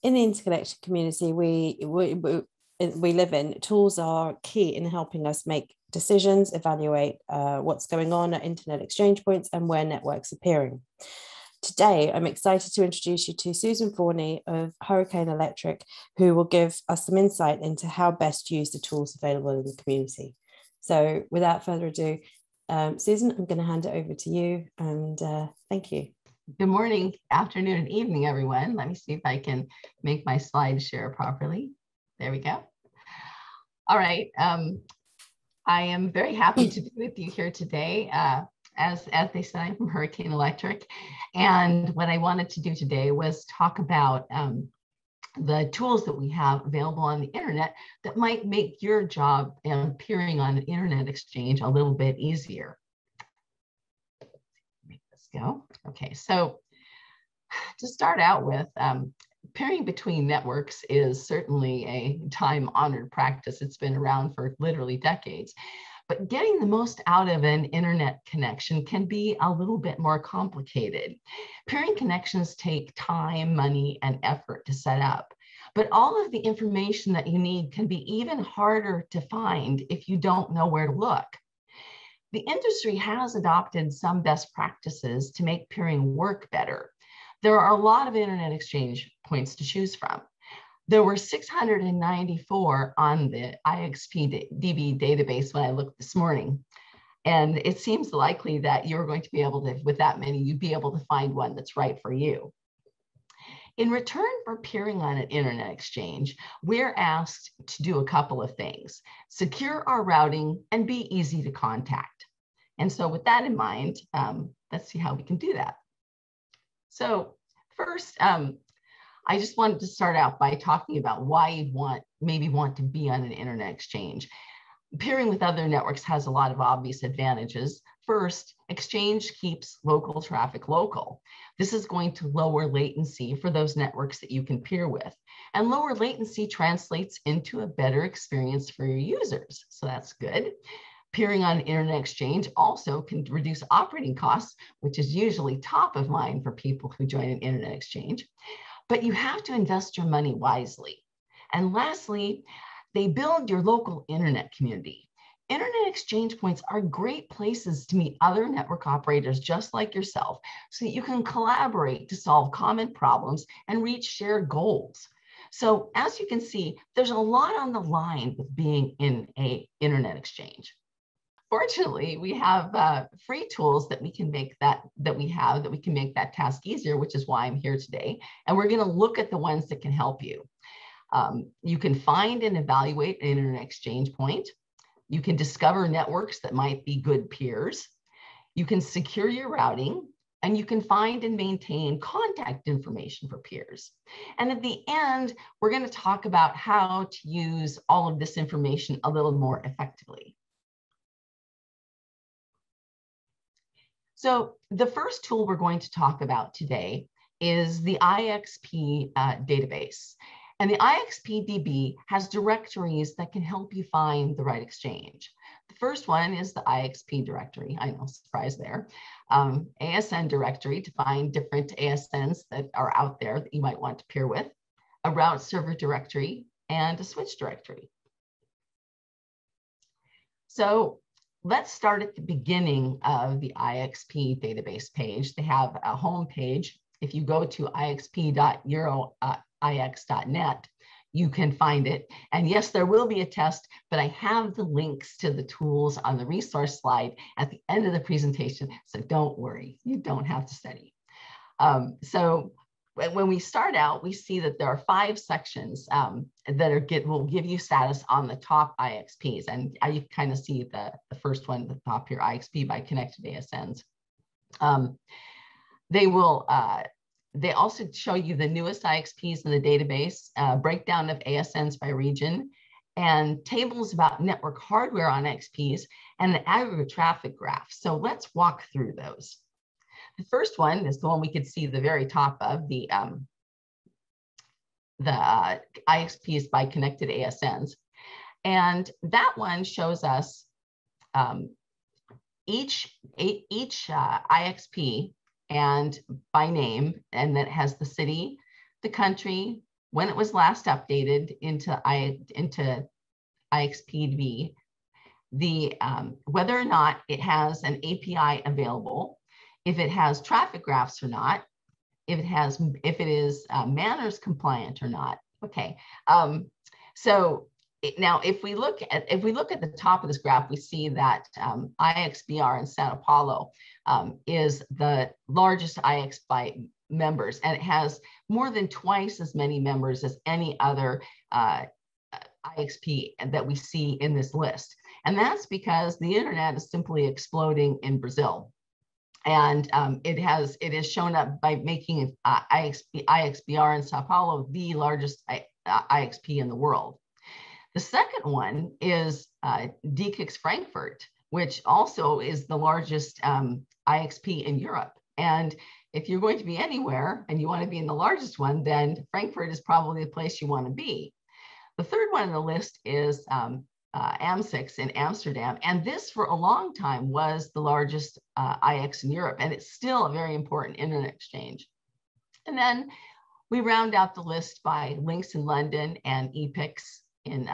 in the interconnection community we live in, tools are key in helping us make decisions, evaluate what's going on at internet exchange points and where networks are peering. Today, I'm excited to introduce you to Susan Forney of Hurricane Electric, who will give us some insight into how best to use the tools available in the community. So without further ado, Susan, I'm going to hand it over to you, and thank you. Good morning, afternoon, and evening, everyone. Let me see if I can make my slide share properly. There we go. All right. I am very happy to be with you here today. As they said, I'm from Hurricane Electric. And what I wanted to do today was talk about the tools that we have available on the internet that might make your job peering on an internet exchange a little bit easier. Make this go. Okay, so to start out with, peering between networks is certainly a time-honored practice. It's been around for literally decades. But getting the most out of an internet connection can be a little bit more complicated. Peering connections take time, money, and effort to set up. But all of the information that you need can be even harder to find if you don't know where to look. The industry has adopted some best practices to make peering work better. There are a lot of internet exchange points to choose from. There were 694 on the IXPDB database when I looked this morning. And it seems likely that you're going to be able to, with that many, you'd be able to find one that's right for you. In return for peering on an internet exchange, we're asked to do a couple of things: secure our routing and be easy to contact. And so with that in mind, let's see how we can do that. So first, I just wanted to start out by talking about why you'd maybe want to be on an internet exchange. Peering with other networks has a lot of obvious advantages. First, exchange keeps local traffic local. This is going to lower latency for those networks that you can peer with. And lower latency translates into a better experience for your users. So that's good. Peering on an internet exchange also can reduce operating costs, which is usually top of mind for people who join an internet exchange. But you have to invest your money wisely. And lastly, they build your local internet community. Internet exchange points are great places to meet other network operators just like yourself, so that you can collaborate to solve common problems and reach shared goals. So as you can see, there's a lot on the line with being in an internet exchange. Fortunately, we have free tools that we can make that task easier, which is why I'm here today. And we're going to look at the ones that can help you. You can find and evaluate an internet exchange point. You can discover networks that might be good peers. You can secure your routing, and you can find and maintain contact information for peers. And at the end, we're going to talk about how to use all of this information a little more effectively. So the first tool we're going to talk about today is the IXP database. And the IXPDB has directories that can help you find the right exchange. The first one is the IXP Directory. I know, surprise there. ASN Directory to find different ASNs that are out there that you might want to peer with, a route server directory, and a switch directory. So let's start at the beginning of the IXP database page. They have a home page. If you go to ixp.euroix.net, you can find it. And yes, there will be a test, but I have the links to the tools on the resource slide at the end of the presentation. So don't worry, you don't have to study. So when we start out, we see that there are 5 sections that will give you status on the top IXPs. And you kind of see the first one at the top here, IXP by connected ASNs. They also show you the newest IXPs in the database, breakdown of ASNs by region, and tables about network hardware on IXPs, and an aggregate traffic graph. So let's walk through those. The first one is the one we could see the very top of, the IXPs by connected ASNs. And that one shows us each IXP and by name, and that has the city, the country, when it was last updated into IXPDB, whether or not it has an API available, if it has traffic graphs or not, if it is manners compliant or not. Okay, now if we look at the top of this graph, we see that IXBR in Sao Paulo is the largest IX by members, and it has more than twice as many members as any other IXP that we see in this list. And that's because the internet is simply exploding in Brazil. And it has shown up by making IXBR in Sao Paulo the largest IXP in the world. The second one is DKIX Frankfurt, which also is the largest IXP in Europe. And if you're going to be anywhere and you want to be in the largest one, then Frankfurt is probably the place you want to be. The third one on the list is AM6 in Amsterdam. And this for a long time was the largest IX in Europe. And it's still a very important internet exchange. And then we round out the list by links in London and EPIX in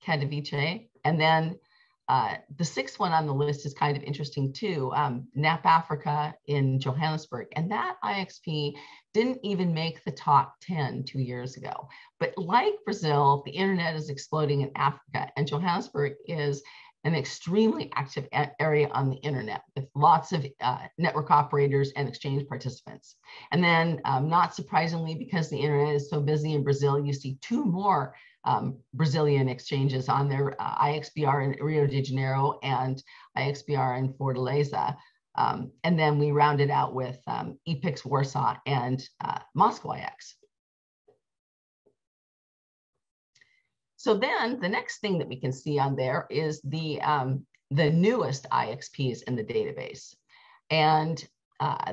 Katowice. And then the sixth one on the list is kind of interesting too, NAP Africa in Johannesburg. And that IXP didn't even make the top 10 2 years ago. But like Brazil, the internet is exploding in Africa, and Johannesburg is an extremely active area on the internet with lots of network operators and exchange participants. And then not surprisingly, because the internet is so busy in Brazil, you see two more Brazilian exchanges on their IXBR in Rio de Janeiro and IXBR in Fortaleza. And then we rounded out with EPIX Warsaw and Moscow IX. So then the next thing that we can see on there is the newest IXPs in the database. And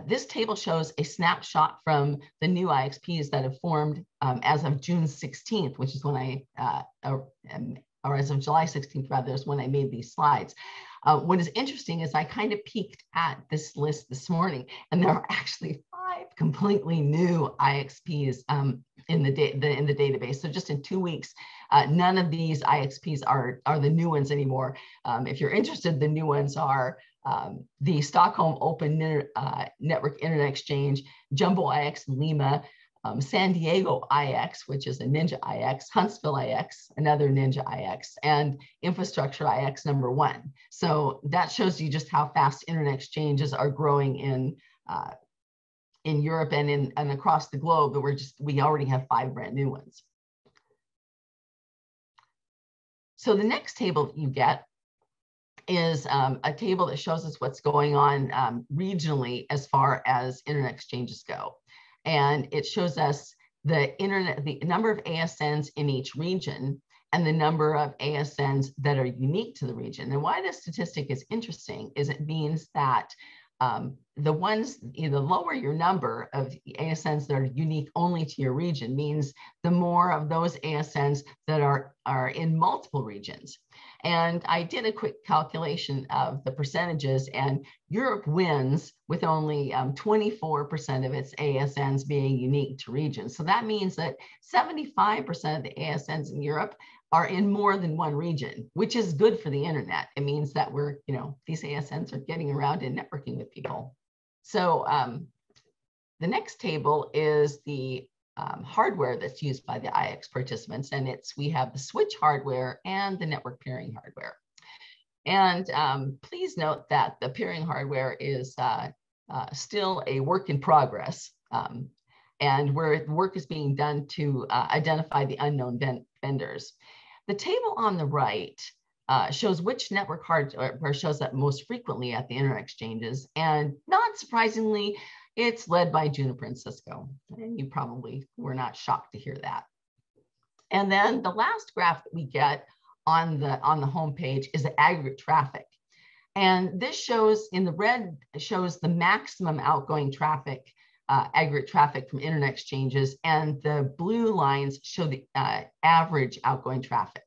this table shows a snapshot from the new IXPs that have formed as of June 16th, which is when or as of July 16th, rather, is when I made these slides. What is interesting is I kind of peeked at this list this morning, and there are actually 5 completely new IXPs in the database. So just in 2 weeks, none of these IXPs are the new ones anymore. If you're interested, the new ones are the Stockholm Open Network Internet Exchange, Jumbo IX Lima, San Diego IX, which is a Ninja IX, Huntsville IX, another Ninja IX, and Infrastructure IX #1. So that shows you just how fast internet exchanges are growing in Europe and across the globe. But we already have 5 brand new ones. So the next table that you get is a table that shows us what's going on regionally as far as internet exchanges go. And it shows us the number of ASNs in each region and the number of ASNs that are unique to the region. And why this statistic is interesting is it means that the lower your number of ASNs that are unique only to your region means the more of those ASNs that are in multiple regions. And I did a quick calculation of the percentages, and Europe wins with only 24% of its ASNs being unique to regions. So that means that 75% of the ASNs in Europe are in more than one region, which is good for the internet. It means that these ASNs are getting around and networking with people. So the next table is the hardware that's used by the IX participants, and we have the switch hardware and the network peering hardware. And please note that the peering hardware is still a work in progress, and where work is being done to identify the unknown vendors. The table on the right shows which network hardware shows up most frequently at the internet exchanges, and not surprisingly, it's led by Juniper and Cisco, and you probably were not shocked to hear that. And then the last graph that we get on the home page is the aggregate traffic. And this shows, in the red, shows the maximum outgoing traffic, aggregate traffic from internet exchanges, and the blue lines show the average outgoing traffic.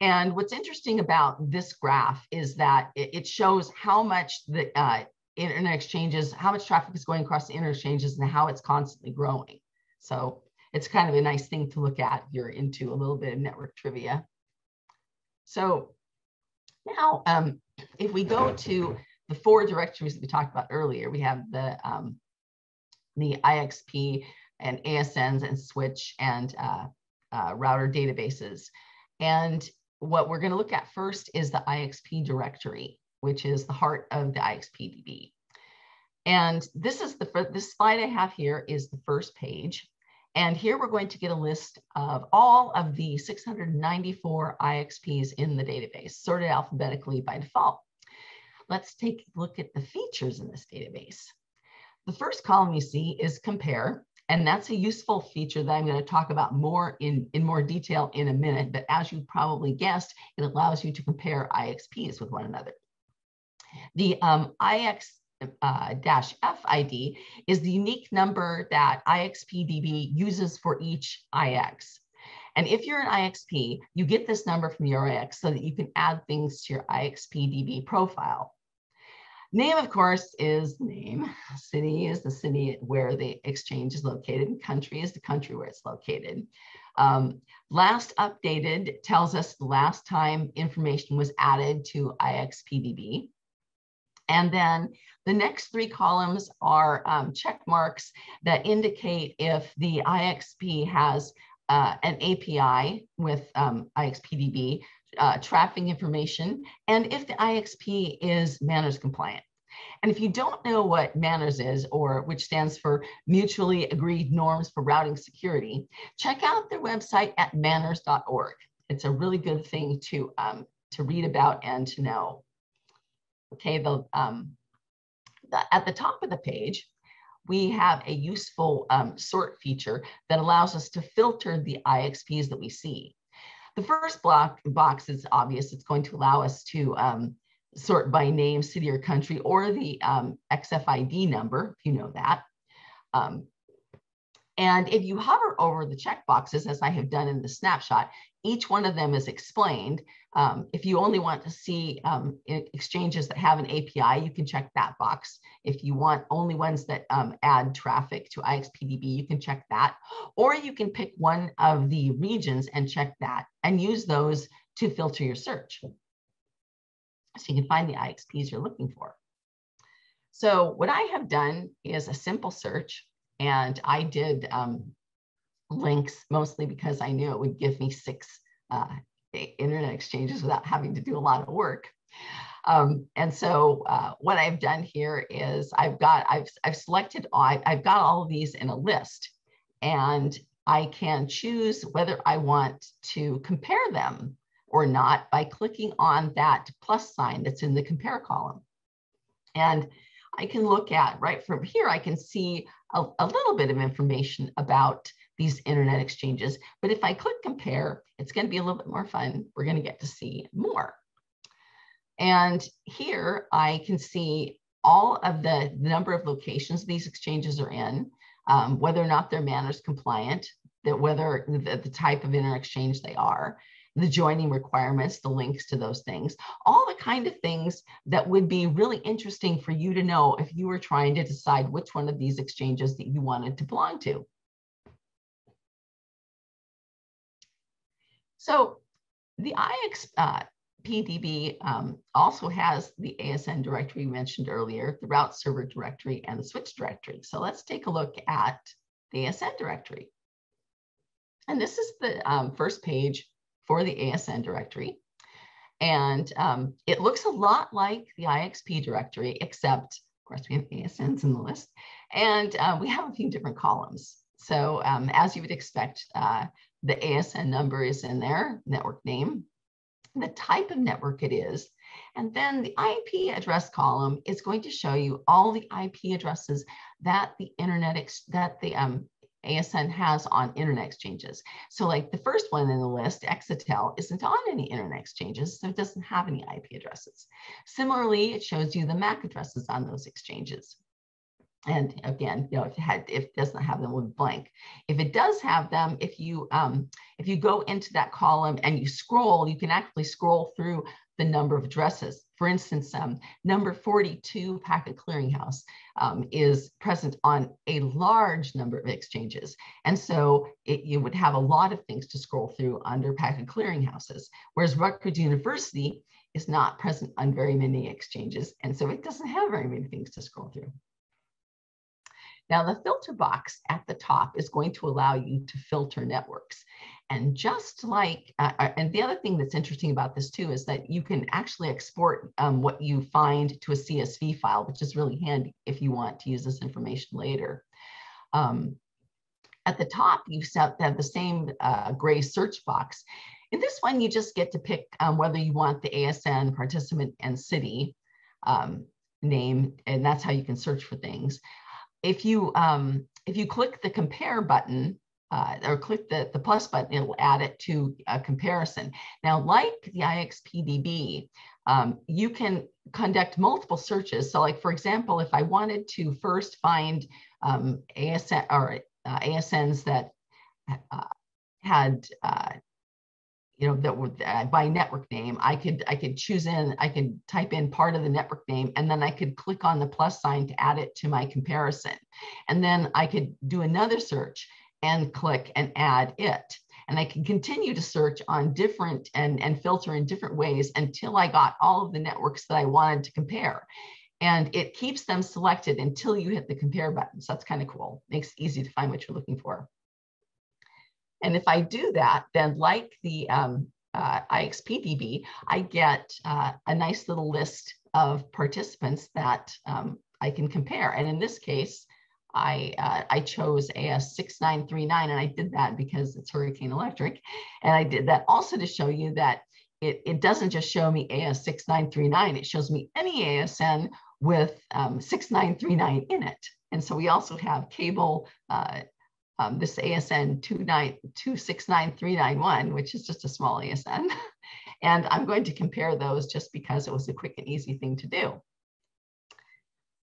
And what's interesting about this graph is that it shows how much the internet exchanges, how much traffic is going across the internet exchanges and how it's constantly growing. So it's kind of a nice thing to look at. You're into a little bit of network trivia. So now, if we go to the 4 directories that we talked about earlier, we have the IXP and ASNs and switch and router databases. And what we're going to look at first is the IXP directory, which is the heart of the IXPDB. And this is this slide I have here is the first page. And here we're going to get a list of all of the 694 IXPs in the database, sorted alphabetically by default. Let's take a look at the features in this database. The first column you see is compare, and that's a useful feature that I'm going to talk about more in more detail in a minute. But as you probably guessed, it allows you to compare IXPs with one another. The IX-F ID is the unique number that IXPDB uses for each IX. And if you're an IXP, you get this number from your IX so that you can add things to your IXPDB profile. Name, of course, is the name. City is the city where the exchange is located, and country is the country where it's located. Last updated tells us the last time information was added to IXPDB. And then the next 3 columns are check marks that indicate if the IXP has an API with IXPDB, traffic information, and if the IXP is manners compliant. And if you don't know what manners is, or which stands for Mutually Agreed Norms for Routing Security, check out their website at manners.org. It's a really good thing to read about and to know. Okay, at the top of the page, we have a useful sort feature that allows us to filter the IXPs that we see. The first box is obvious. It's going to allow us to sort by name, city or country, or the XFID number, if you know that. And if you hover over the checkboxes, as I have done in the snapshot, each one of them is explained. If you only want to see exchanges that have an API, you can check that box. If you want only ones that add traffic to IXPDB, you can check that. Or you can pick one of the regions and check that and use those to filter your search. So you can find the IXPs you're looking for. So what I have done is a simple search, and I did links mostly because I knew it would give me 6 internet exchanges without having to do a lot of work. And so what I've done here is I've got all of these in a list, and I can choose whether I want to compare them or not by clicking on that plus sign that's in the compare column. And I can look at, right from here, I can see a little bit of information about these internet exchanges. But if I click compare, it's going to be a little bit more fun. We're going to get to see more. And here I can see all of the number of locations these exchanges are in, whether or not they're manners compliant, whether the type of internet exchange they are, the joining requirements, the links to those things, all the kind of things that would be really interesting for you to know if you were trying to decide which one of these exchanges that you wanted to belong to. So the IXPDB also has the ASN directory mentioned earlier, the route server directory, and the switch directory. So let's take a look at the ASN directory. And this is the first page for the ASN directory. And it looks a lot like the IXP directory, except, of course, we have ASNs in the list. And we have a few different columns. So as you would expect, the ASN number is in there, network name, the type of network it is. And then the IP address column is going to show you all the IP addresses that the ASN has on internet exchanges. So like the first one in the list, Exatel, isn't on any internet exchanges, so it doesn't have any IP addresses. Similarly, it shows you the MAC addresses on those exchanges. And again, you know, if it doesn't have them with blank. If it does have them, if you go into that column and you scroll, you can actually scroll through the number of addresses. For instance, number 42 Packet Clearinghouse is present on a large number of exchanges. And so you would have a lot of things to scroll through under Packet Clearinghouses, whereas Rutgers University is not present on very many exchanges. And so it doesn't have very many things to scroll through. Now, the filter box at the top is going to allow you to filter networks. And just like, and the other thing that's interesting about this too is that you can actually export what you find to a CSV file, which is really handy if you want to use this information later. At the top, you have the same gray search box. In this one, you just get to pick whether you want the ASN, participant, and city name, and that's how you can search for things. If you click the compare button or click the plus button, it'll add it to a comparison. Now, like the IXPDB, you can conduct multiple searches. So like, for example, if I wanted to first find ASN or ASNs that had that would by network name, I could type in part of the network name, and then I could click on the plus sign to add it to my comparison. And then I could do another search and click and add it. And I can continue to search on different and filter in different ways until I got all of the networks that I wanted to compare. And it keeps them selected until you hit the compare button. So that's kind of cool. Makes it easy to find what you're looking for. And if I do that, then like the IXPDB, I get a nice little list of participants that I can compare. And in this case, I chose AS6939, and I did that because it's Hurricane Electric. And I did that also to show you that it doesn't just show me AS6939, it shows me any ASN with 6939 in it. And so we also have cable, this ASN 269.391, which is just a small ASN. And I'm going to compare those just because it was a quick and easy thing to do.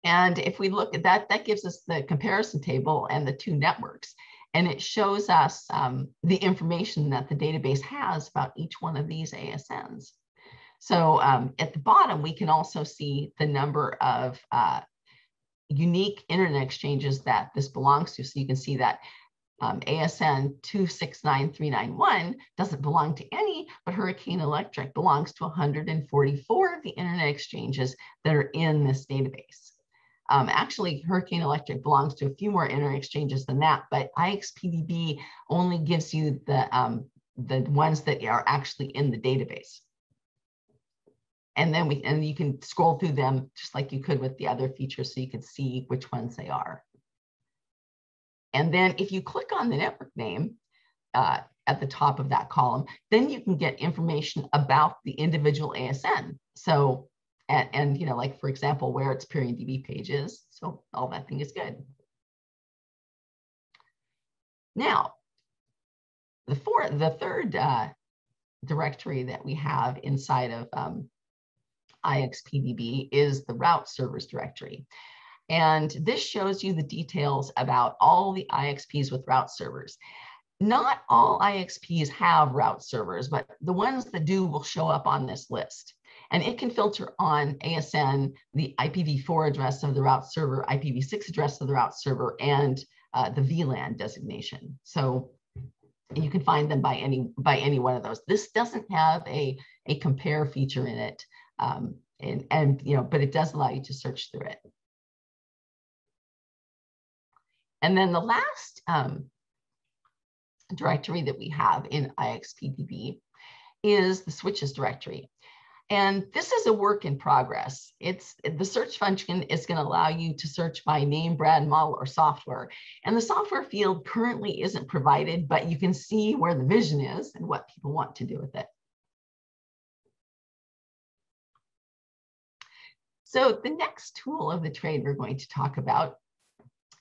And if we look at that, that gives us the comparison table and the two networks. And it shows us the information that the database has about each one of these ASNs. So at the bottom, we can also see the number of unique internet exchanges that this belongs to. So you can see that ASN 269.391 doesn't belong to any, but Hurricane Electric belongs to 144 of the internet exchanges that are in this database. Actually, Hurricane Electric belongs to a few more internet exchanges than that, but IXPDB only gives you the ones that are actually in the database. And then you can scroll through them just like you could with the other features, so you can see which ones they are. And then if you click on the network name at the top of that column, then you can get information about the individual ASN. So, and like for example, where its PeeringDB page is. So all that thing is good. Now, the third directory that we have inside of IXPDB is the route servers directory. And this shows you the details about all the IXPs with route servers. Not all IXPs have route servers, but the ones that do will show up on this list. And it can filter on ASN, the IPv4 address of the route server, IPv6 address of the route server, and the VLAN designation. So you can find them by any one of those. This doesn't have a compare feature in it, but it does allow you to search through it. And then the last directory that we have in IXPDB is the switches directory. And this is a work in progress. The search function is going to allow you to search by name, brand, model, or software. And the software field currently isn't provided, but you can see where the vision is and what people want to do with it. So the next tool of the trade we're going to talk about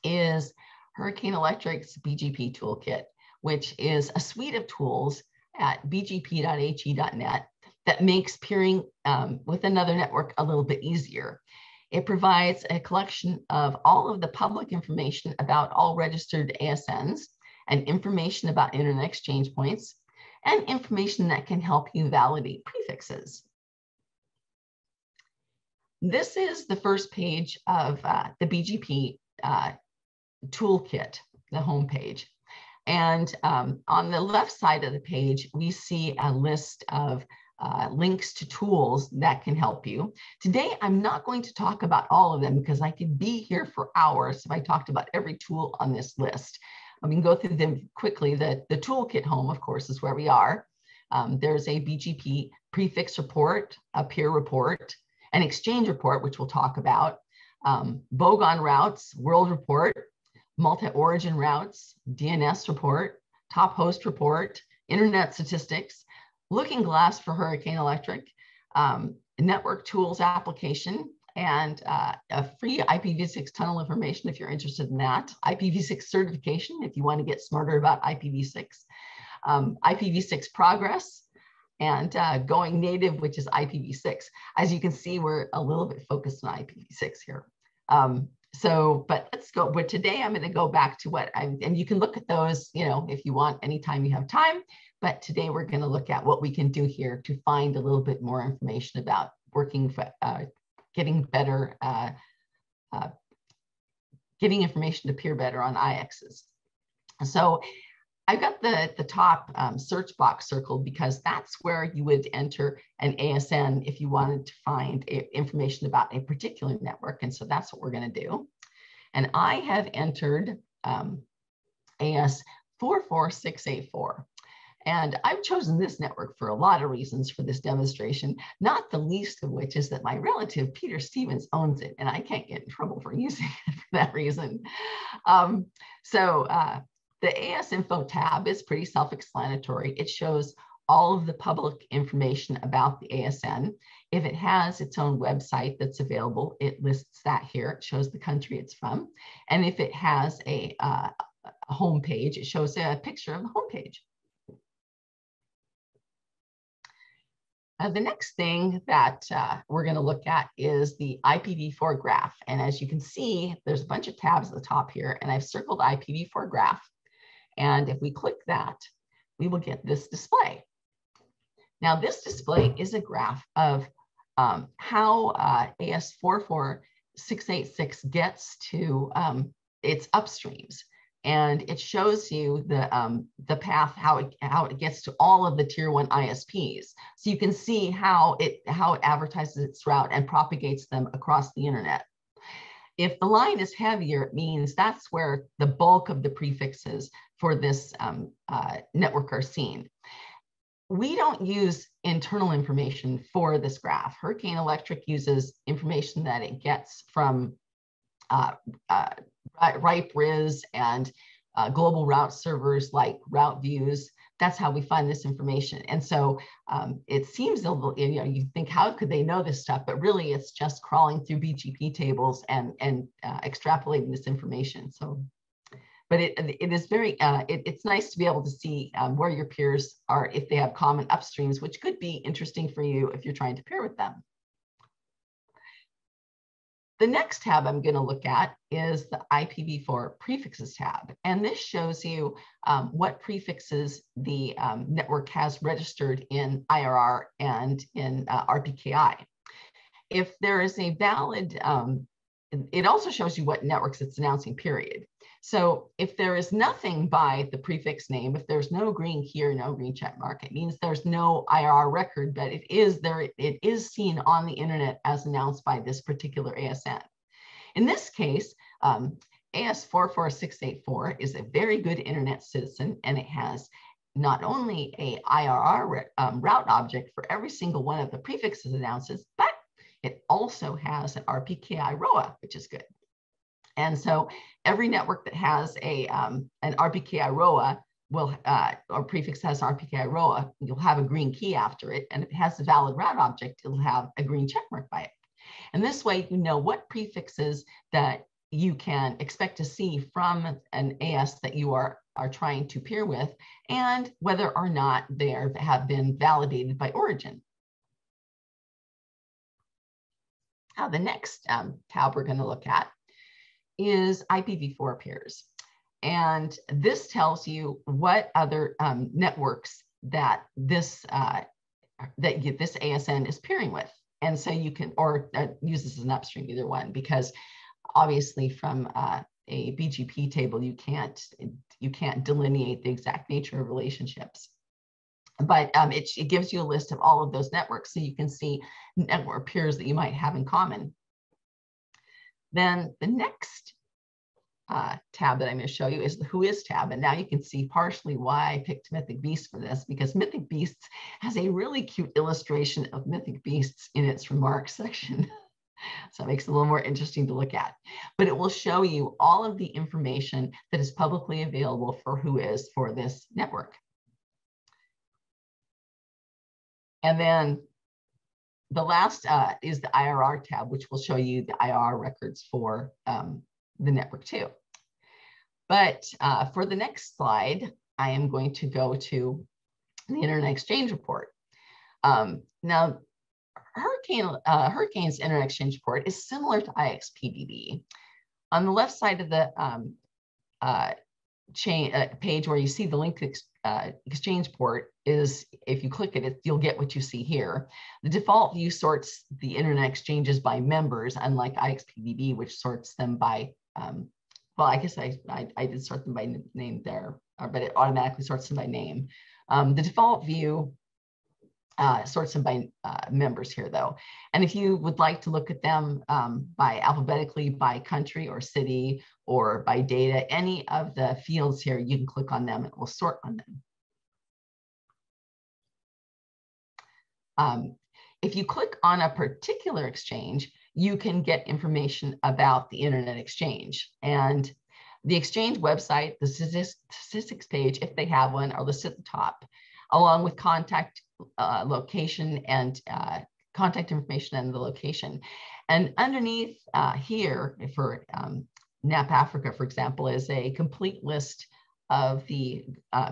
is Hurricane Electric's BGP Toolkit, which is a suite of tools at bgp.he.net that makes peering with another network a little bit easier. It provides a collection of all of the public information about all registered ASNs and information about internet exchange points and information that can help you validate prefixes. This is the first page of the BGP Toolkit, the home page. And on the left side of the page, we see a list of links to tools that can help you. Today, I'm not going to talk about all of them because I could be here for hours if I talked about every tool on this list. We can go through them quickly. The toolkit home, of course, is where we are. There's a BGP prefix report, a peer report, an exchange report, which we'll talk about, bogon routes, world report, multi-origin routes, DNS report, top host report, internet statistics, looking glass for hurricane electric, network tools application, and a free IPv6 tunnel information if you're interested in that, IPv6 certification if you want to get smarter about IPv6, IPv6 progress, and going native, which is IPv6. As you can see, we're a little bit focused on IPv6 here. But let's go. But today I'm going to go back to and you can look at those, if you want, anytime you have time. But today we're going to look at what we can do here to find a little bit more information about working for getting better, getting information to appear better on IXs. So I've got the top search box circled because that's where you would enter an ASN if you wanted to find information about a particular network. And so that's what we're going to do. And I have entered AS 44684. And I've chosen this network for a lot of reasons for this demonstration, not the least of which is that my relative, Peter Stevens, owns it, and I can't get in trouble for using it for that reason. The AS Info tab is pretty self-explanatory. It shows all of the public information about the ASN. If it has its own website that's available, it lists that here. It shows the country it's from. And if it has a home page, it shows a picture of the home page. The next thing that we're going to look at is the IPv4 graph. And as you can see, there's a bunch of tabs at the top here, and I've circled IPv4 graph. And if we click that, we will get this display. Now, this display is a graph of how AS 44686 gets to its upstreams. And it shows you the path, how it gets to all of the tier 1 ISPs. So you can see how it advertises its route and propagates them across the internet. If the line is heavier, it means that's where the bulk of the prefixes for this network are seen. We don't use internal information for this graph. Hurricane Electric uses information that it gets from RIPE-RIS and global route servers like route views. That's how we find this information. And so it seems, you think, how could they know this stuff? But really, it's just crawling through BGP tables and extrapolating this information. So, but it is very, it's nice to be able to see where your peers are if they have common upstreams, which could be interesting for you if you're trying to pair with them. The next tab I'm going to look at is the IPv4 prefixes tab. And this shows you what prefixes the network has registered in IRR and in RPKI. If there is a valid, it also shows you what networks it's announcing, period. So if there is nothing by the prefix name, if there's no green key or no green check mark, it means there's no IRR record, but it is seen on the internet as announced by this particular ASN. In this case, AS 44684 is a very good internet citizen, and it has not only a IRR route object for every single one of the prefixes it announces, but it also has an RPKI ROA, which is good. And so every network that has an RPKI ROA will, or prefix has an RPKI ROA, you'll have a green key after it. And if it has a valid route object, it'll have a green check mark by it. And this way, you know what prefixes that you can expect to see from an AS that you are trying to peer with, and whether or not they have been validated by origin. Now, the next tab we're going to look at is IPv4 peers. And this tells you what other networks that this ASN is peering with. And so you can, or use this as an upstream, either one, because obviously from a BGP table, you can't delineate the exact nature of relationships. But it gives you a list of all of those networks, so you can see network peers that you might have in common. Then the next tab that I'm going to show you is the Who Is tab. And now you can see partially why I picked Mythic Beasts for this, because Mythic Beasts has a really cute illustration of Mythic Beasts in its remarks section. So it makes it a little more interesting to look at. But it will show you all of the information that is publicly available for Who Is for this network. And then the last is the IRR tab, which will show you the IRR records for the network too. But for the next slide, I am going to go to the Internet Exchange Report. Now, Hurricane's Internet Exchange Report is similar to IXPDB. On the left side of the page where you see the link exchange port is, if you click it, you'll get what you see here. The default view sorts the Internet exchanges by members, unlike IXPDB, which sorts them by, well, I guess I did sort them by name there, but it automatically sorts them by name. The default view sorts them by members here, though. And if you would like to look at them by alphabetically by country or city or by data, any of the fields here, you can click on them and it will sort on them. If you click on a particular exchange, you can get information about the Internet exchange. And the exchange website, the statistics page, if they have one, are listed at the top, along with contact location and contact information and the location. And underneath here, for NAP Africa, for example, is a complete list of the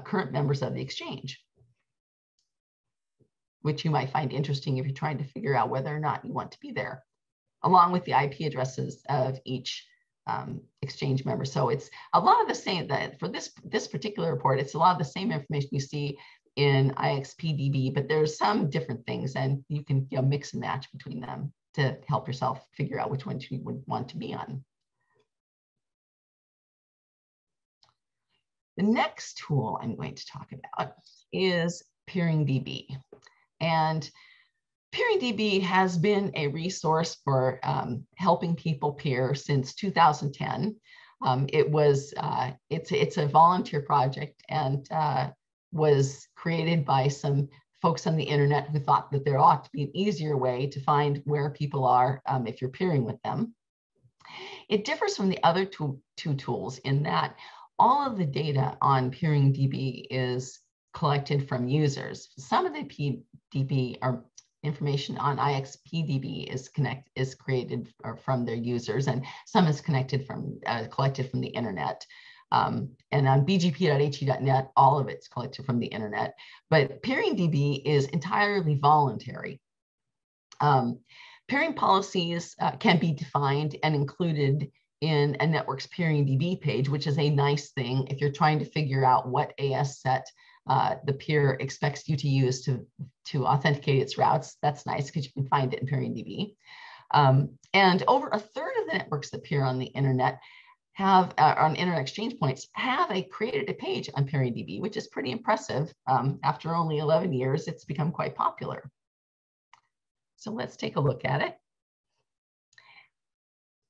current members of the exchange, which you might find interesting if you're trying to figure out whether or not you want to be there, along with the IP addresses of each exchange member. So it's a lot of the same, that for this particular report, it's a lot of the same information you see in IXPDB, but there's some different things, and you can mix and match between them to help yourself figure out which ones you would want to be on. The next tool I'm going to talk about is PeeringDB. And PeeringDB has been a resource for helping people peer since 2010. It's a volunteer project, and was created by some folks on the internet who thought that there ought to be an easier way to find where people are if you're peering with them. It differs from the other two tools in that all of the data on PeeringDB is collected from users. Some of the PDB or information on IXPDB is created from their users, and some is collected from the internet. And on bgp.he.net, all of it's collected from the internet. But PeeringDB is entirely voluntary. Peering policies can be defined and included in a network's PeeringDB page, which is a nice thing if you're trying to figure out what AS set the peer expects you to use to authenticate its routes. That's nice because you can find it in PeeringDB. And over a third of the networks that peer on the internet have on Internet Exchange Points have created a page on PeeringDB, which is pretty impressive. After only 11 years, it's become quite popular. So let's take a look at it.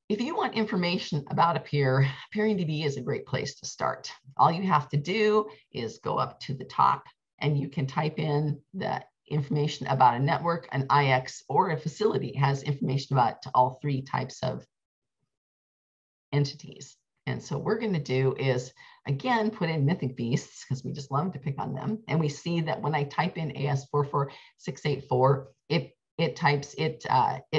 If you want information about a peer, PeeringDB is a great place to start. All you have to do is go up to the top and you can type in the information about a network, an IX, or a facility has information about all three types of entities. And so what we're going to do is, again, put in Mythic Beasts because we just love to pick on them. And we see that when I type in AS44684, it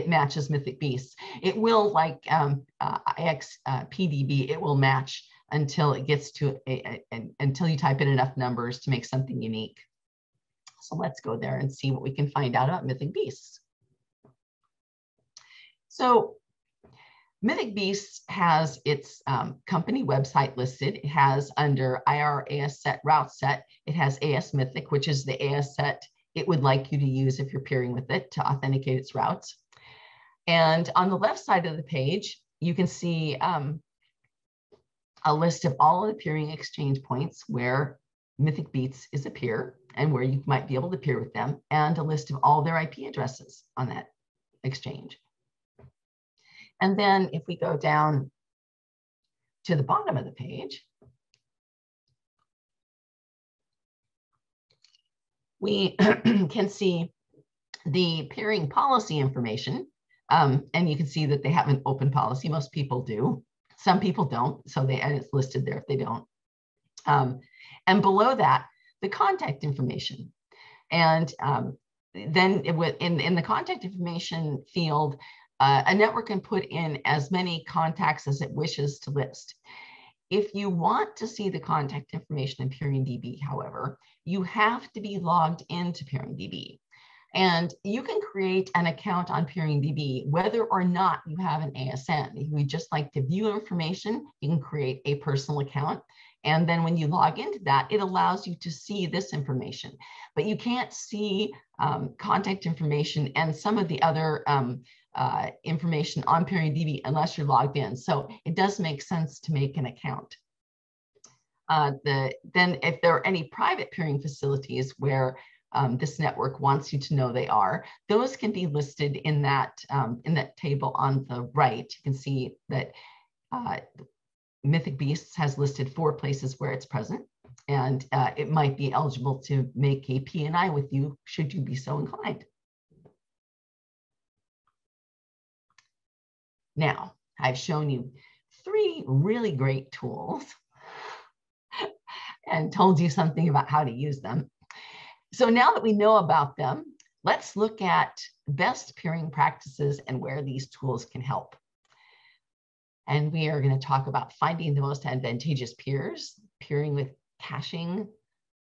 matches Mythic Beasts. It will, like IXPDB, it will match until it gets to until you type in enough numbers to make something unique. So let's go there and see what we can find out about Mythic Beasts. So Mythic Beasts has its company website listed. It has under IR AS set route set, it has AS Mythic, which is the AS set it would like you to use if you're peering with it to authenticate its routes. And on the left side of the page, you can see a list of all of the peering exchange points where Mythic Beats is a peer and where you might be able to peer with them, and a list of all their IP addresses on that exchange. And then if we go down to the bottom of the page, we can see the peering policy information. And you can see that they have an open policy. Most people do. Some people don't. So it's listed there if they don't. And below that, the contact information. And then in the contact information field, a network can put in as many contacts as it wishes to list. If you want to see the contact information in PeeringDB, however, you have to be logged into PeeringDB. And you can create an account on PeeringDB whether or not you have an ASN. If you just like to view information, you can create a personal account. And then when you log into that, it allows you to see this information. But you can't see contact information and some of the other information on PeeringDB unless you're logged in. So it does make sense to make an account. Then if there are any private peering facilities where this network wants you to know they are, those can be listed in that table on the right. You can see that Mythic Beasts has listed 4 places where it's present, and it might be eligible to make a P&I with you should you be so inclined. Now, I've shown you 3 really great tools and told you something about how to use them. So now that we know about them, let's look at best peering practices and where these tools can help. And we are going to talk about finding the most advantageous peers, peering with caching,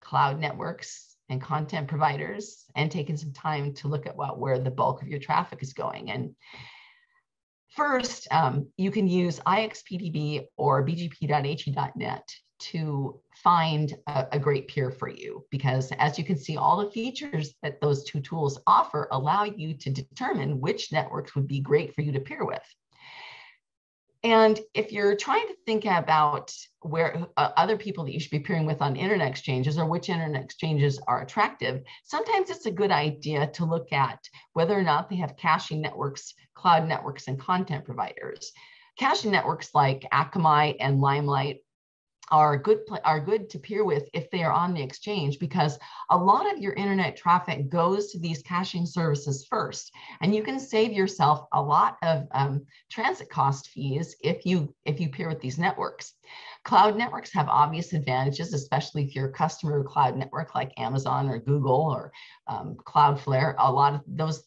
cloud networks, and content providers, and taking some time to look at where the bulk of your traffic is going. And first, you can use IXPDB or bgp.he.net to find a great peer for you, because as you can see, all the features that those 2 tools offer allow you to determine which networks would be great for you to peer with. And if you're trying to think about where other people that you should be peering with on internet exchanges or which internet exchanges are attractive, sometimes it's a good idea to look at whether or not they have caching networks, cloud networks, and content providers. Caching networks like Akamai and Limelight are good to peer with if they are on the exchange, because a lot of your internet traffic goes to these caching services first, and you can save yourself a lot of transit cost fees if you peer with these networks. Cloud networks have obvious advantages, especially if you're a customer of a cloud network like Amazon or Google or Cloudflare. A lot of those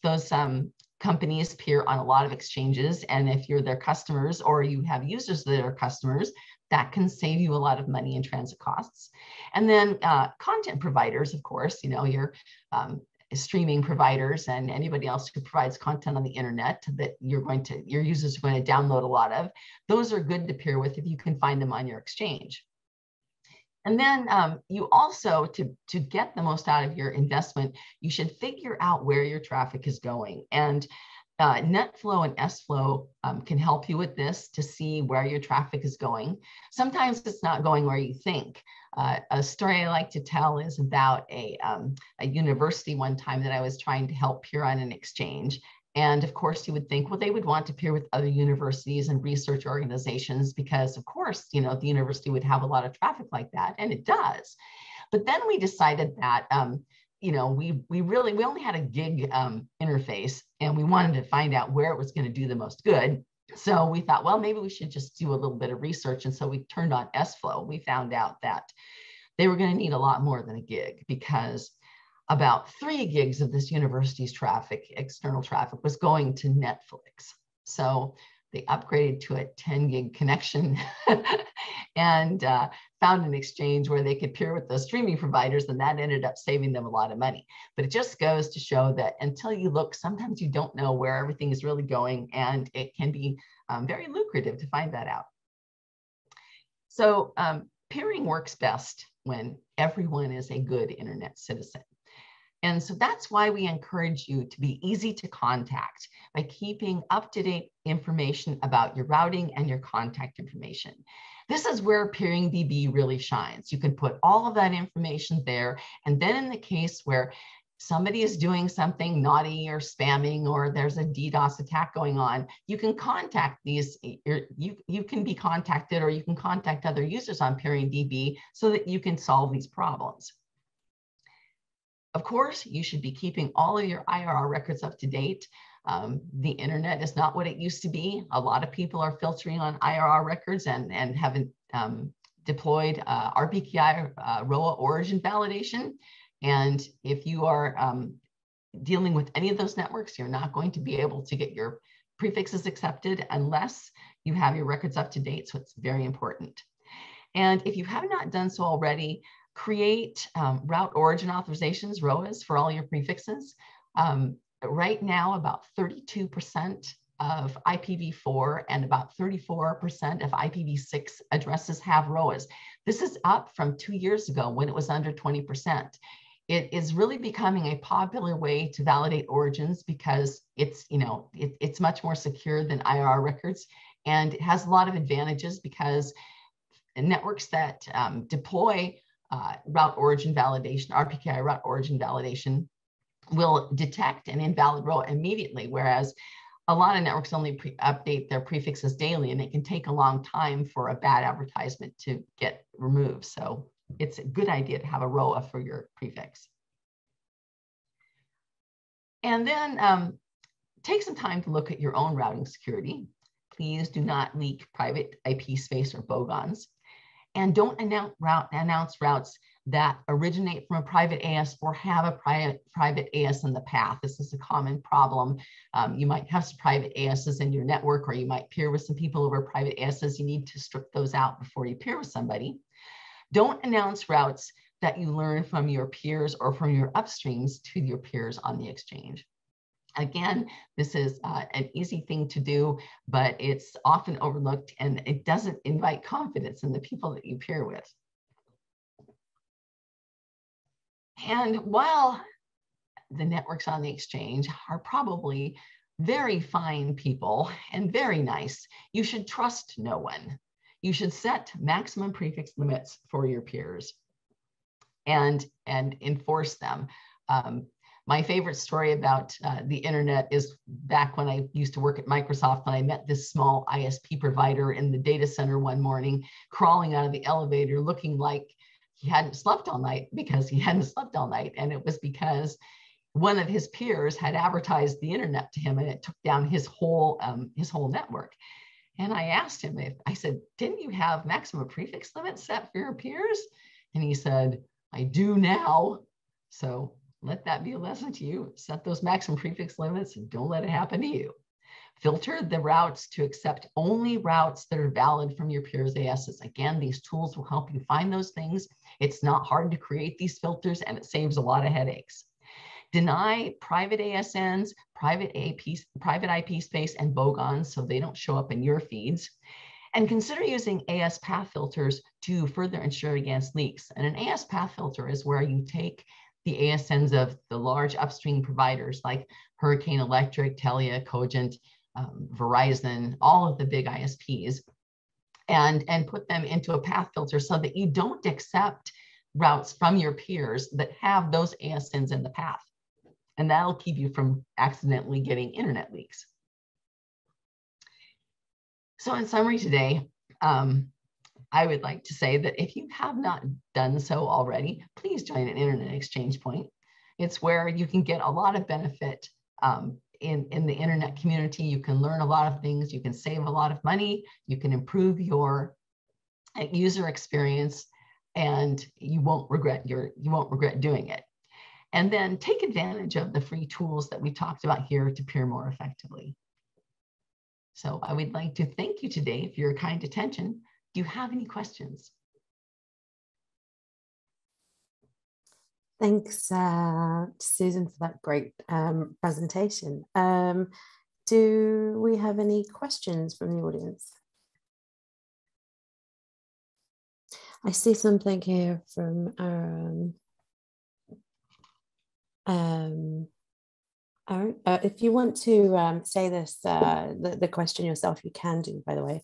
companies peer on a lot of exchanges, and if you're their customers or you have users that are customers, that can save you a lot of money in transit costs. And then content providers, of course, your streaming providers and anybody else who provides content on the internet that your users are going to download a lot of, those are good to peer with if you can find them on your exchange. And then you also, to get the most out of your investment, you should figure out where your traffic is going. And NetFlow and SFlow can help you with this to see where your traffic is going. Sometimes it's not going where you think. A story I like to tell is about a university one time that I was trying to help peer on an exchange. And of course, you would think, well, they would want to peer with other universities and research organizations because, of course, the university would have a lot of traffic like that, and it does. But then we decided that we only had a gig interface, and we wanted to find out where it was going to do the most good. So we thought, well, maybe we should just do a little bit of research. And so we turned on SFlow. We found out that they were going to need a lot more than a gig, because about 3 gigs of this university's traffic, external traffic, was going to Netflix. So they upgraded to a 10 gig connection and found an exchange where they could peer with those streaming providers, and that ended up saving them a lot of money. But it just goes to show that until you look, sometimes you don't know where everything is really going, and it can be very lucrative to find that out. So peering works best when everyone is a good internet citizen. And so that's why we encourage you to be easy to contact by keeping up-to-date information about your routing and your contact information. This is where PeeringDB really shines. You can put all of that information there. And then in the case where somebody is doing something naughty or spamming, or there's a DDoS attack going on, you can contact these, you can be contacted, or you can contact other users on PeeringDB so that you can solve these problems. Of course, you should be keeping all of your IRR records up to date. The internet is not what it used to be. A lot of people are filtering on IRR records and haven't deployed RPKI ROA origin validation. And if you are dealing with any of those networks, you're not going to be able to get your prefixes accepted unless you have your records up to date. So it's very important. And if you have not done so already, create route origin authorizations, ROAs, for all your prefixes. Right now, about 32% of IPv4 and about 34% of IPv6 addresses have ROAs. This is up from 2 years ago when it was under 20%. It is really becoming a popular way to validate origins because it's, it's much more secure than IRR records, and it has a lot of advantages because networks that deploy route origin validation, RPKI route origin validation, will detect an invalid ROA immediately, whereas a lot of networks only update their prefixes daily, and it can take a long time for a bad advertisement to get removed. So it's a good idea to have a ROA for your prefix. And then take some time to look at your own routing security. Please do not leak private IP space or bogons. And don't announce routes that originate from a private AS or have a private AS in the path. This is a common problem. You might have some private ASs in your network, or you might peer with some people over private ASs. You need to strip those out before you peer with somebody. Don't announce routes that you learn from your peers or from your upstreams to your peers on the exchange. Again, this is an easy thing to do, but it's often overlooked, and it doesn't invite confidence in the people that you peer with. And while the networks on the exchange are probably very fine people and very nice, you should trust no one. You should set maximum prefix limits for your peers and enforce them. My favorite story about the internet is back when I used to work at Microsoft, when I met this small ISP provider in the data center one morning, crawling out of the elevator looking like he hadn't slept all night, because he hadn't slept all night. And it was because one of his peers had advertised the internet to him, and it took down his whole network. And I asked him, I said, didn't you have maximum prefix limits set for your peers? And he said, I do now. So let that be a lesson to you. Set those maximum prefix limits and don't let it happen to you. Filter the routes to accept only routes that are valid from your peers' ASs. Again, these tools will help you find those things. It's not hard to create these filters, and it saves a lot of headaches. Deny private ASNs, private IP space, and bogons so they don't show up in your feeds. And consider using AS path filters to further ensure against leaks. And an AS path filter is where you take the ASNs of the large upstream providers like Hurricane Electric, Telia, Cogent, Verizon, all of the big ISPs, and put them into a path filter so that you don't accept routes from your peers that have those ASNs in the path. And that'll keep you from accidentally getting internet leaks. So in summary today, I would like to say that if you have not done so already, please join an internet exchange point. It's where you can get a lot of benefit in the internet community. You can learn a lot of things. You can save a lot of money. You can improve your user experience, and you won't regret doing it. And then take advantage of the free tools that we talked about here to peer more effectively. So I would like to thank you today for your kind attention. Do you have any questions? Thanks, Susan, for that great presentation. Do we have any questions from the audience? I see something here from Aaron, if you want to say this, the question yourself, you can do, by the way.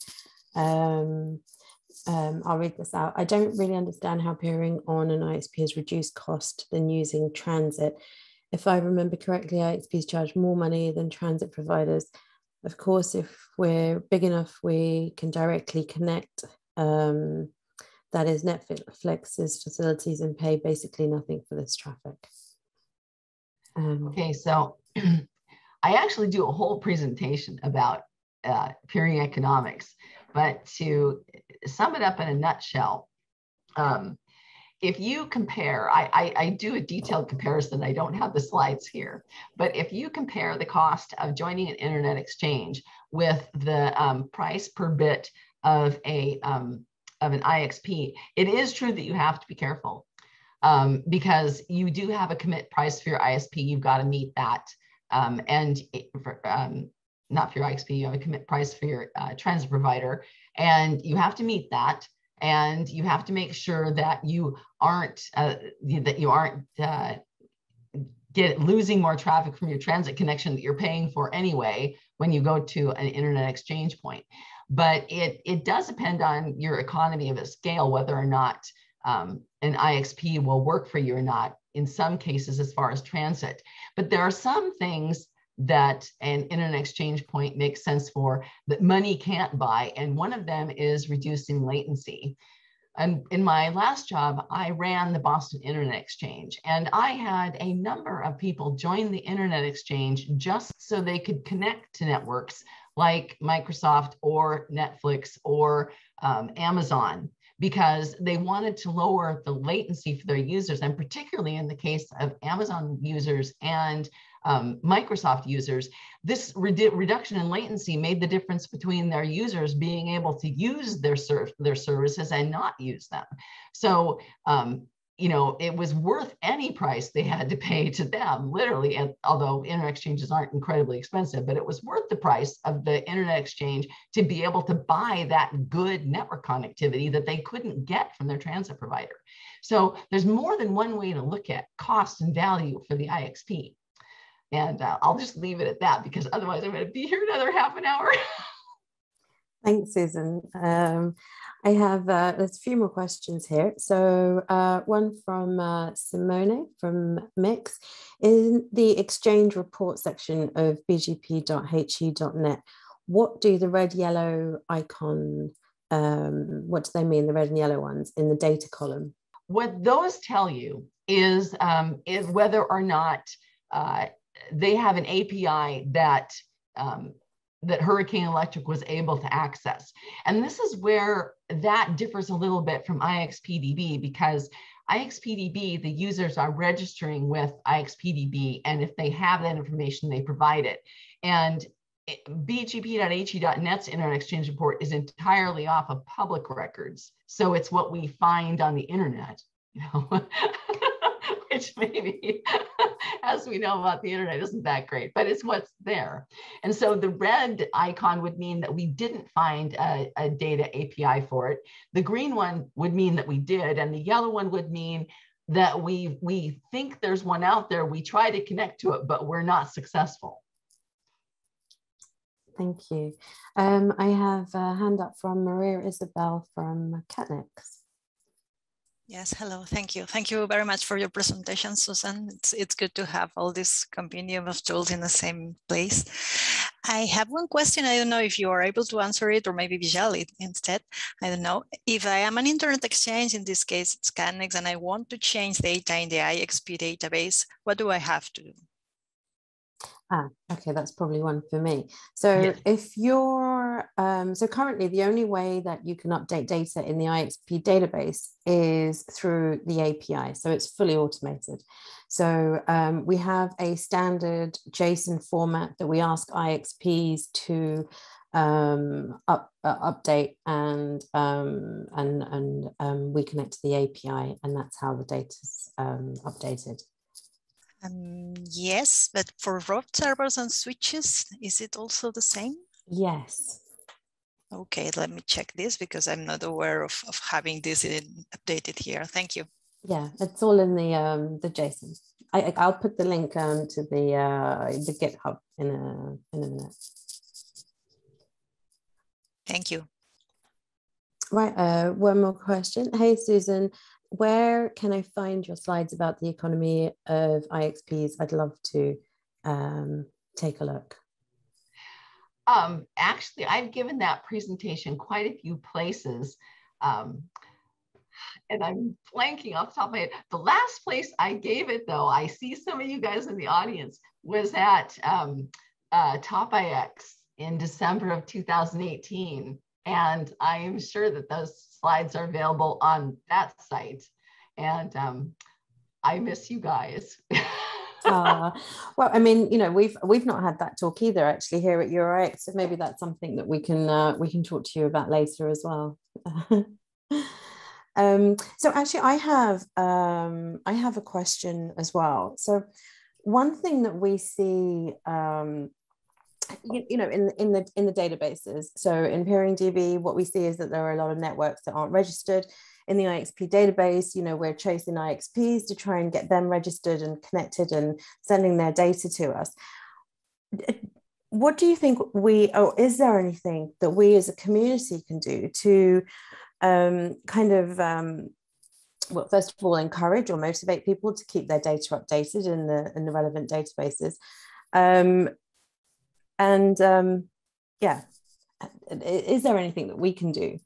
I'll read this out. I don't really understand how peering on an IXP has reduced cost than using transit. If I remember correctly, IXPs charge more money than transit providers. Of course, if we're big enough, we can directly connect, that is Netflix's facilities, and pay basically nothing for this traffic. Okay, so I actually do a whole presentation about peering economics, but to sum it up in a nutshell, if you compare, I do a detailed comparison. I don't have the slides here, but if you compare the cost of joining an internet exchange with the price per bit of an IXP, it is true that you have to be careful because you do have a commit price for your ISP. You've got to meet that, not for your IXP. You have a commit price for your transit provider, and you have to meet that. And you have to make sure that you aren't losing more traffic from your transit connection that you're paying for anyway when you go to an internet exchange point. But it does depend on your economy of scale whether or not an IXP will work for you or not, in some cases as far as transit. But there are some things that an internet exchange point makes sense for that money can't buy. And one of them is reducing latency. And in my last job, I ran the Boston Internet Exchange, and I had a number of people join the Internet Exchange just so they could connect to networks like Microsoft or Netflix or Amazon, because they wanted to lower the latency for their users. And particularly in the case of Amazon users and Microsoft users, this reduction in latency made the difference between their users being able to use their services and not use them. So, you know, it was worth any price they had to pay to them, literally, and although internet exchanges aren't incredibly expensive, but it was worth the price of the internet exchange to be able to buy that good network connectivity that they couldn't get from their transit provider. So there's more than one way to look at cost and value for the IXP. And I'll just leave it at that, because otherwise I'm going to be here another half an hour. Thanks, Susan. I have there's a few more questions here. So one from Simone from Mix. In the exchange report section of bgp.he.net, what do the red yellow icon, what do they mean, the red and yellow ones in the data column? What those tell you is whether or not they have an API that that Hurricane Electric was able to access. And this is where that differs a little bit from IXPDB, because IXPDB, the users are registering with IXPDB, and if they have that information, they provide it. And bgp.he.net's Internet Exchange Report is entirely off of public records. So it's what we find on the internet, you know, which maybe, as we know about the internet, isn't that great, but it's what's there. And so the red icon would mean that we didn't find a data API for it. The green one would mean that we did, and the yellow one would mean that we think there's one out there. We try to connect to it, but we're not successful. Thank you. I have a hand up from Maria Isabel from Catnix. Yes, hello, thank you. Thank you very much for your presentation, Susan. It's good to have all this compendium of tools in the same place. I have one question. I don't know if you are able to answer it, or maybe Vijay instead. I don't know. If I am an internet exchange, in this case it's Catnix, and I want to change data in the IXP database, what do I have to do? Okay, that's probably one for me. So yes. If you're, so currently the only way that you can update data in the IXP database is through the API. So it's fully automated. So we have a standard JSON format that we ask IXPs to update, and we connect to the API, and that's how the data's updated. Yes, but for route servers and switches, is it also the same? Yes. Okay, let me check this, because I'm not aware of having this updated here. Thank you. Yeah, it's all in the JSON. I'll put the link to the GitHub in a minute. Thank you. Right, one more question. Hey, Susan, where can I find your slides about the economy of IXPs? I'd love to take a look. Actually, I've given that presentation quite a few places. And I'm blanking off the top of my head. The last place I gave it, though, I see some of you guys in the audience, was at Topix in December of 2018. And I am sure that those slides are available on that site. And I miss you guys. Well, I mean, you know, we've not had that talk either, actually, here at URX. So maybe that's something that we can talk to you about later as well. So actually, I have a question as well. So one thing that we see, you know, in the databases. So in PeeringDB, what we see is that there are a lot of networks that aren't registered. In the IXP database, you know, we're chasing IXPs to try and get them registered and connected and sending their data to us. What do you think or is there anything that we as a community can do to kind of, well, first of all, encourage or motivate people to keep their data updated in the relevant databases? Yeah, is there anything that we can do?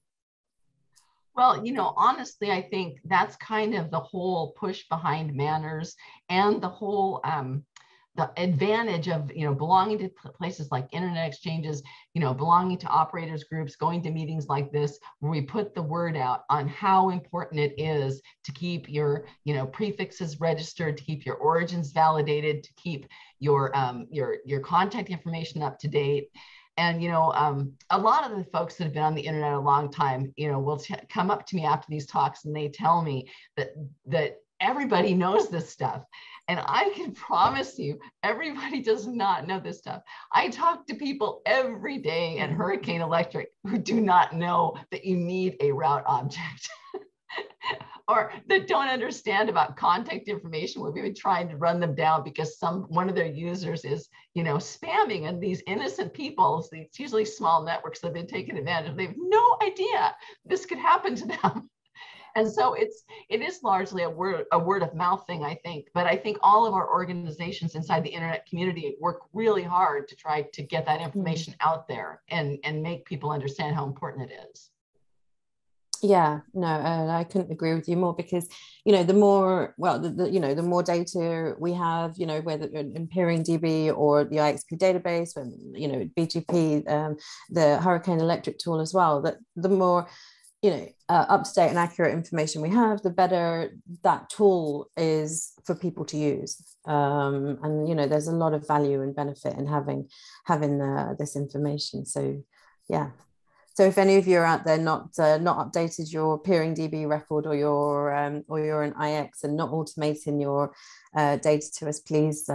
Well, you know, honestly, I think that's kind of the whole push behind Manners and the whole the advantage of, you know, belonging to places like internet exchanges, you know, belonging to operators groups, going to meetings like this, where we put the word out on how important it is to keep your, you know, prefixes registered, to keep your origins validated, to keep your contact information up to date. And, you know, a lot of the folks that have been on the internet a long time, you know, will come up to me after these talks and they tell me that everybody knows this stuff. And I can promise you, everybody does not know this stuff. I talk to people every day at Hurricane Electric who do not know that you need a route object. Or that don't understand about contact information. We've been trying to run them down because one of their users is, you know, spamming, and these innocent people, it's usually small networks that have been taken advantage of. They have no idea this could happen to them. And so it is largely a word of mouth thing, I think. But I think all of our organizations inside the internet community work really hard to try to get that information out there and make people understand how important it is. Yeah, no, I couldn't agree with you more, because, you know, the more, well, you know, the more data we have, you know, whether in PeeringDB or the IXP database, when, you know, BGP, the Hurricane Electric tool as well, that the more, you know, up-to-date and accurate information we have, the better that tool is for people to use. And, you know, there's a lot of value and benefit in having this information. So, yeah. So if any of you are out there not updated your PeeringDB record, or you're an IX and not automating your data to us, please you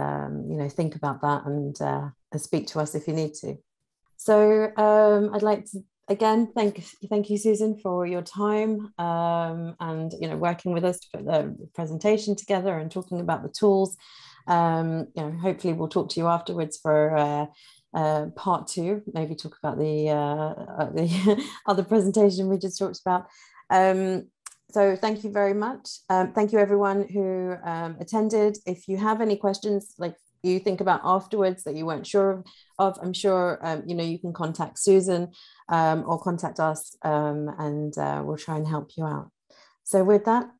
know, think about that and speak to us if you need to. So I'd like to again thank you, Susan, for your time and, you know, working with us to put the presentation together and talking about the tools. You know, hopefully we'll talk to you afterwards for part 2, maybe talk about the other presentation we just talked about. So thank you very much. Thank you everyone who attended. If you have any questions like you think about afterwards that you weren't sure of, I'm sure you know, you can contact Susan or contact us, and we'll try and help you out. So with that,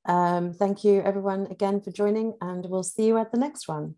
thank you everyone again for joining, and we'll see you at the next one.